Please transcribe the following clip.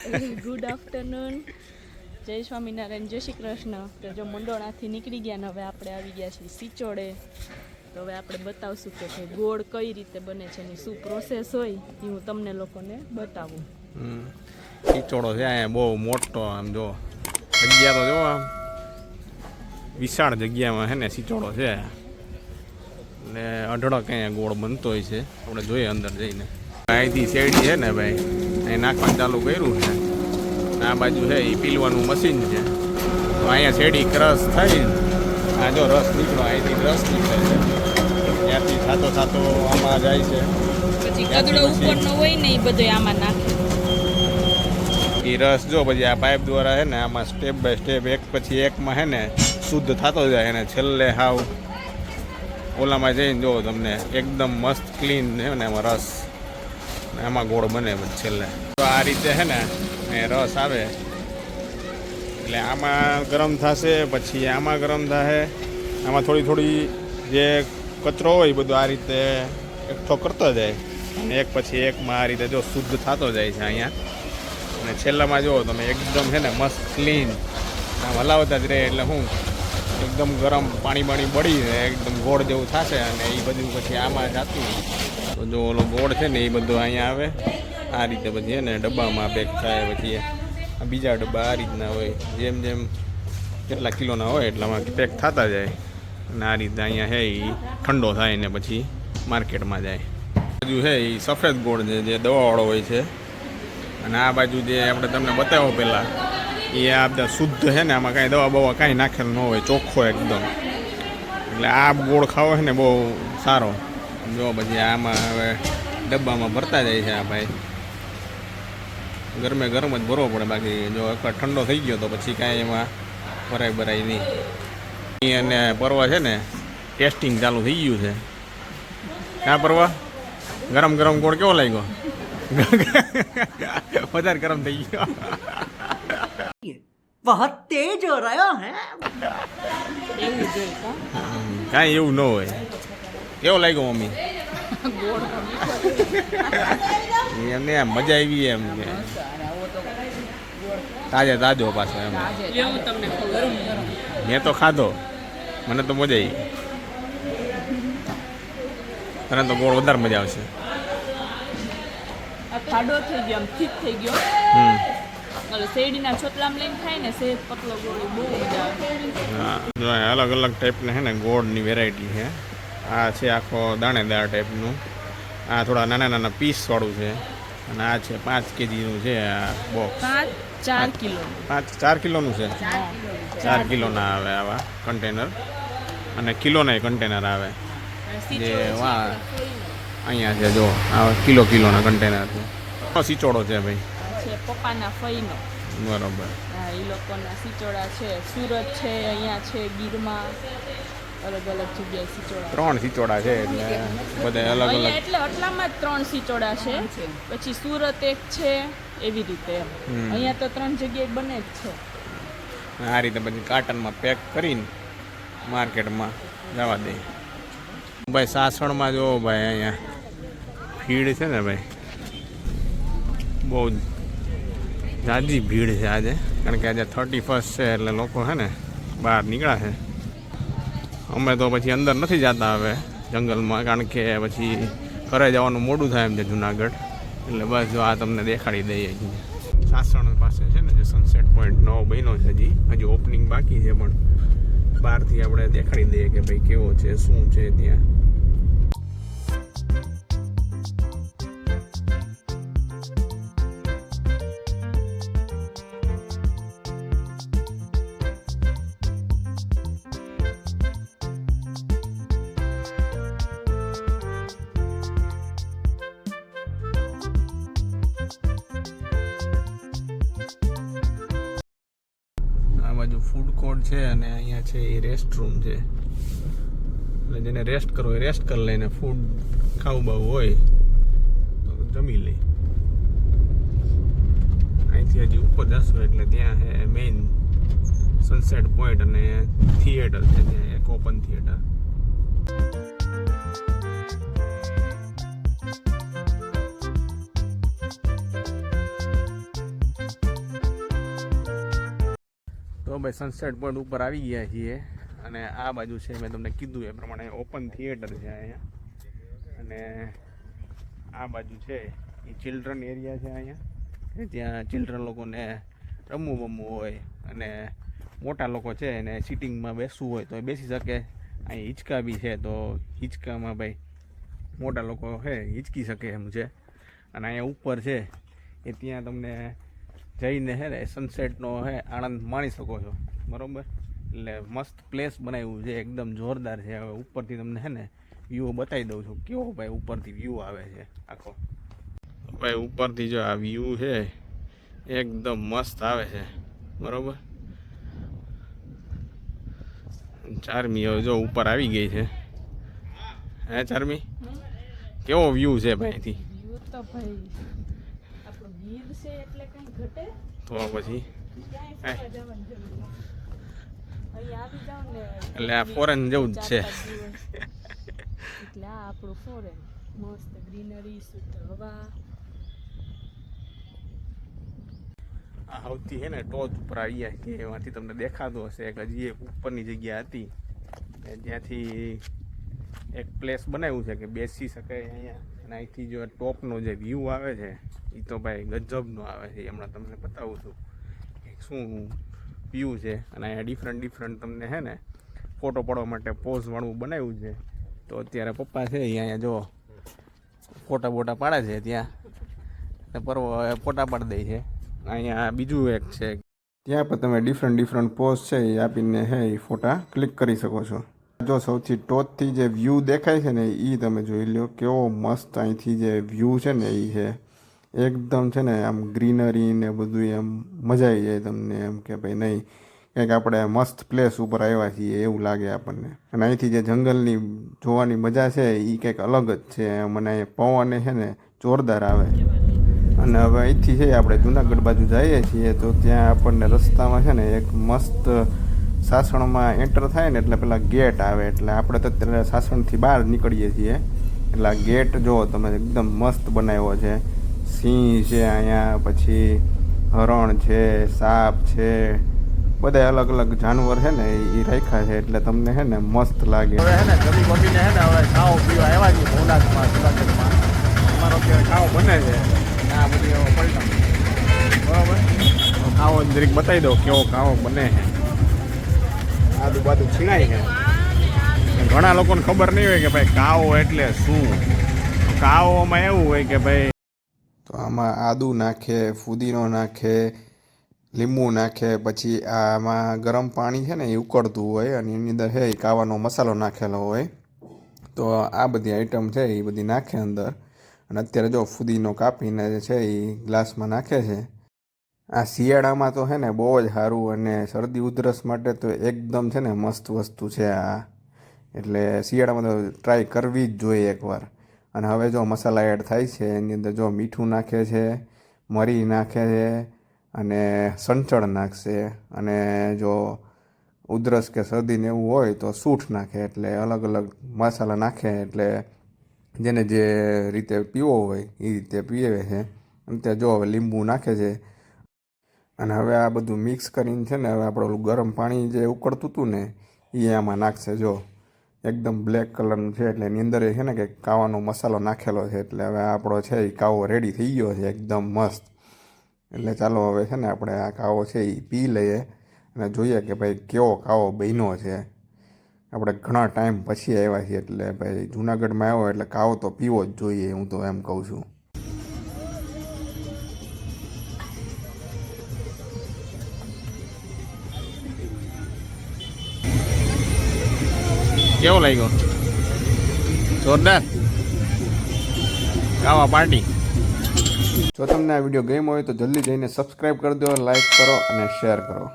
Good afternoon, જય સ્વામિનારાયણ, જય શ્રી કૃષ્ણ. તો જો મંડોળાથી નીકળી ગયા ને હવે આપણે આવી ગયા છીએ સિચોડે. તો હવે આપણે બતાવશું કે ભાઈ ગોળ કઈ રીતે બને છે એની શું પ્રોસેસ હોય એ હું તમને લોકોને બતાવું. સિચોડો છે અહીંયા બહુ મોટો, આમ જો જગ્યા તો જો આમ વિશાળ જગ્યામાં છે ને સિચોડો છે એટલે અઢળક અહીંયા ગોળ બનતો હોય છે. આપણે જોઈએ અંદર જઈને. અહીંથી શેરડી છે ને ભાઈ અહીં નાખવાનું ચાલુ કર્યું છે. આ બાજુ છે એ પીલવાનું મશીન છે. તો અહીંયા શેરડી ક્રશ થઈ આ જો રસ નીકળો અહીંથી રસ નીકળે છે ત્યાંથી થાતો થાતો આમાં જાય છે. પછી કદડો ઉપરનો હોય ને એ બધો આમાં નાખે એ રસ જો પછી આ પાઇપ દ્વારા છે ને આમાં સ્ટેપ બાય સ્ટેપ એક પછી એકમાં છે ને શુદ્ધ થતો જાય અને છેલ્લે હાવ ઓલામાં જઈને જો તમને એકદમ મસ્ત ક્લીન છે ને એમાં રસ એમાં ગોળ બને છેલ્લે. તો આ રીતે છે ને એ રસ આવે એટલે આમાં ગરમ થશે પછી આમાં ગરમ થશે. આમાં થોડી થોડી જે કચરો હોય બધું આ રીતે એકઠો કરતો જાય અને એક પછી એકમાં આ રીતે જો શુદ્ધ થતો જાય છે અહીંયા. અને છેલ્લામાં જુઓ તમે એકદમ છે ને મસ્ત ક્લીન આમ હલાવતા જ રહે એટલે શું એકદમ ગરમ પાણી બળી રહે એકદમ ગોળ જેવું થશે અને એ બધું પછી આમાં જાતું. તો જો ઓલો ગોળ છે ને એ બધું અહીંયા આવે આ રીતે પછી છે ને ડબ્બામાં પેક થાય. પછી આ બીજા ડબ્બા આ રીતના હોય જેમ જેમ કેટલા કિલોના હોય એટલામાં પેક થતા જાય અને આ રીતે અહીંયા છે એ ઠંડો થાય ને પછી માર્કેટમાં જાય. બાજુ છે એ સફેદ ગોળ છે જે દવાવાળો હોય છે અને આ બાજુ જે આપણે તમને બતાવ્યો પહેલાં એ આ બધા શુદ્ધ છે ને આમાં કાંઈ દવા બવા કાંઈ નાખેલ ન હોય ચોખ્ખો એકદમ. એટલે આ ગોળ ખાવો છે ને બહુ સારો. જો પછી આમાં હવે ડબ્બામાં ભરતા જાય છે આ ભાઈ. ગરમે ગરમ જ ભરવો પડે બાકી જો એકવાર ઠંડો થઈ ગયો તો પછી કાંઈ એમાં ભરાય નહીં. અને પરવા છે ને ટેસ્ટિંગ ચાલુ થઈ ગયું છે. ક્યાં પરવા ગરમ ગરમ ગોળ કેવો લાગ્યો? વધારે ગરમ થઈ ગયો. बहुत तेज हो रहा है. એવું જોઈએ કાંઈ એવું ન હોય. કેવો લાગ્યો મમ્મી? એમને એમ મજા આવી એમ કે તાજો પાછો એમ. મેં તો ખાધો મને તો મજા આવી. તને તો ગોળ વધારે મજા આવશે. આ ખાડો થઈ ગયો, આમ થીક થઈ ગયો. શેરડીના છોતરામ લઈને ખાય ને સેજ પતલો ગોળ બહુ મજા આવે. હા અલગ અલગ ટાઈપના છે ને ગોળની વેરાયટી છે. આ છે આખો દાણેદાર ટાઈપનું. આ થોડા નાના પીસવાળું છે અને આ છે 5 kgનું છે આ બોક્સ. 4 કિલો 4 કિલોનું છે. 4 કિલોના આવે આવા કન્ટેનર અને કિલોના કન્ટેનર આવે જે વાહ અહીંયા છે જો આ કિલોના કન્ટેનર છે. સિચોડો છે ભાઈ છે પપ્પાના ફઈનો. બરોબર. હા એ લોકોના સિચોડા છે. સુરત છે, અહીંયા છે, ગીરમાં અલગ અલગ જગ્યાએ સિચોડા. 3 સિચોડા છે એટલે બધા અલગ અલગ. એટલે આટલામાં જ 3 સિચોડા છે. પછી સુરત એક છે એવી રીતે. અહીંયા તો 3 જગ્યાએ બને જ છે. આ રીતે પછી કાર્ટનમાં પેક કરીને માર્કેટમાં જવા દે. ભાઈ સાસણમાં જો ભાઈ અહીંયા ભીડ છે ને ભાઈ બહુ જાજી ભીડ છે આજે. કારણ કે આજે 31 છે એટલે લોકો છે ને બહાર નીકળ્યા છે. અમે તો પછી અંદર નથી જતા હવે જંગલમાં કારણ કે પછી ઘરે જવાનું મોડું થાય એમ છે જુનાગઢ. એટલે બસ જો આ તમને દેખાડી દઈએ. સાસણ પાસે છે ને જે સનસેટ પોઈન્ટ નવો બન્યો છે હજી ઓપનિંગ બાકી છે પણ બહારથી આપણે દેખાડી દઈએ કે ભાઈ કેવો છે શું છે ત્યાં. બાજુ ફૂડ કોર્ટ છે અને અહીંયા છે એ રેસ્ટ રૂમ છે. એટલે જેને રેસ્ટ કરવો હોય રેસ્ટ કરી લઈને ફૂડ ખાવું બાવું હોય તો જમી લે. અહીંથી હજી ઉપર જશો એટલે ત્યાં છે મેઇન સનસેટ પોઈન્ટ અને થિયેટર છે ત્યાં એક ઓપન થિયેટર. ભાઈ સનસેટ પોઈન્ટ ઉપર આવી ગયા છીએ અને આ બાજુ છે મેં તમને કીધું એ પ્રમાણે ઓપન થિયેટર છે અહીંયા અને આ બાજુ છે એ ચિલ્ડ્રન એરિયા છે અહીંયા કે જ્યાં ચિલ્ડ્રન લોકોને રમવું હોય અને મોટા લોકો છે એને સિટિંગમાં બેસવું હોય તો એ બેસી શકે. અહીં હિંચકા બી છે તો હિંચકામાં ભાઈ મોટા લોકો છે હિંચકી શકે એમ છે. અને અહીંયા ઉપર છે એ ત્યાં તમને જઈને હે ને સનસેટનો હે આનંદ માણી શકો છો બરાબર. એટલે મસ્ત પ્લેસ બનાવ્યું છે એકદમ જોરદાર છે. હવે ઉપરથી તમને હે ને વ્યૂ બતાવી દઉં છું કેવો ભાઈ ઉપરથી વ્યૂ આવે છે આખો. ભાઈ ઉપરથી જો આ વ્યૂ છે એકદમ મસ્ત આવે છે બરાબર. ચારમી હવે જો ઉપર આવી ગઈ છે. હે ચારમી કેવો વ્યૂ છે ભાઈ અહીંથી? વ્યૂ તો ભાઈ આપણો ગીર છે એટલે કઈ ઘટે તો પછી ક્યાંય ફરવા જવાની જરૂર નથી. અહીંયા આવી જાવ ને એટલે આ ફોરેન જેવું જ છે. એટલે આ આપણું ફોરેન મસ્ત ગ્રીનરી શુદ્ધ હવા. આ સૌથી છે ને ટોચ ઉપર આવી ગયા છે એમાંથી તમને દેખાતું હશે એક હજી એક ઉપરની જગ્યા હતી જ્યાંથી એક પ્લેસ બનાવ્યું છે કે બેસી શકાય અહીંયા. અને અહીંથી જો ટોપનો જે વ્યૂ આવે છે એ તો ભાઈ ગજબનો આવે છે. હમણાં તમને બતાવું છું કે શું વ્યૂ છે. અને અહીંયા ડિફરન્ટ તમને છે ને ફોટો પાડવા માટે પોઝવાળું બનાવ્યું છે. તો અત્યારે પપ્પા છે અહીંયા જો ફોટા બોટા પાડે છે ત્યાં ફોટા પાડી દે છે. અહીંયા બીજું એક છે ત્યાં પણ તમે ડિફરન્ટ પોઝ છે એ આપીને હે એ ફોટા ક્લિક કરી શકો છો. જો સૌથી ટોચથી જે વ્યૂ દેખાય છે ને એ તમે જોઈ લો કેવો મસ્ત અહીંથી જે વ્યૂ છે ને એ છે એકદમ છે ને આમ ગ્રીનરી ને બધું એમ મજા આવી જાય તમને એમ કે ભાઈ નહીં કંઈક આપણે મસ્ત પ્લેસ ઉપર આવ્યા છીએ એવું લાગે આપણને. અને અહીંથી જે જંગલની જોવાની મજા છે એ કંઈક અલગ જ છે. મને પવન છે ને જોરદાર આવે. અને હવે અહીંથી છે આપણે જુનાગઢ બાજુ જઈએ છીએ તો ત્યાં આપણને રસ્તામાં છે ને એક મસ્ત સાસણમાં એન્ટર થાય ને એટલે પેલા ગેટ આવે એટલે આપણે તો અત્યારે સાસણથી બહાર નીકળીએ છીએ. એટલે આ ગેટ જો તમે એકદમ મસ્ત બનાવ્યો છે. સિંહ છે અહીંયા, પછી હરણ છે, સાપ છે, બધા અલગ અલગ જાનવર છે ને એ રાખ્યા છે એટલે તમને છે ને મસ્ત લાગે. હવે છે ને જમી બમીને છે ને હવે ખાવો પીવા આવ્યા છીએ ભવનાથમાં જુનાગઢમાં. અમારો અત્યારે ખાવો બને છે આ બધી પલટા બરાબર. ખાવો જરીક બતાવી દો કેવો ખાવો બને છે. આદુ બાદુ છીણાય છે. ઘણા લોકોને ખબર નહીં હોય કે ભાઈ કાવો એટલે શું. કાવોમાં એવું હોય કે ભાઈ તો આમાં આદુ નાખે, ફુદીનો નાખે, લીંબુ નાખે, પછી આમાં ગરમ પાણી છે ને એ ઉકળતું હોય અને એની અંદર છે એ કાવાનો મસાલો નાખેલો હોય. તો આ બધી આઈટમ છે એ બધી નાખે અંદર. અને અત્યારે જો ફુદીનો કાપીને છે એ ગ્લાસમાં નાખે છે. આ શિયાળામાં તો છે ને બહુ જ સારું અને શરદી ઉધરસ માટે તો એકદમ છે ને મસ્ત વસ્તુ છે આ. એટલે શિયાળામાં તો ટ્રાય કરવી જ જોઈએ એકવાર. અને હવે જો મસાલા એડ થાય છે એની અંદર જો મીઠું નાખે છે, મરી નાખે છે અને સંચળ નાખશે. અને જો ઉધરસ કે શરદીને એવું હોય તો સૂંઠ નાખે. એટલે અલગ અલગ મસાલા નાખે એટલે જેને જે રીતે પીવો હોય એ રીતે પીવે છે. અને ત્યાં જો હવે લીંબુ નાખે છે. અને હવે આ બધું મિક્સ કરીને છે ને હવે આપણે ઓલું ગરમ પાણી જે ઉકળતું હતું ને એ આમાં નાખશે. જો એકદમ બ્લેક કલરનું છે એટલે એની અંદર છે ને કે કાવાનો મસાલો નાખેલો છે. એટલે હવે આપણો છે એ કાવો રેડી થઈ ગયો છે એકદમ મસ્ત. એટલે ચાલો હવે છે ને આપણે આ કાવો છે એ પી લઈએ અને જોઈએ કે ભાઈ કેવો કાવો બન્યો છે. આપણે ઘણા ટાઈમ પછી આવ્યા છીએ એટલે ભાઈ જુનાગઢમાં આવ્યો એટલે કાવો તો પીવો જ જોઈએ હું તો એમ કહું છું. કેવો લાગ્યો? જોરદાર કાવા પાર્ટી. જો તમને આ વિડીયો ગમ્યો હોય તો જલ્દી જઈને સબસ્ક્રાઈબ કરી દો, લાઈક કરો અને શેર કરો.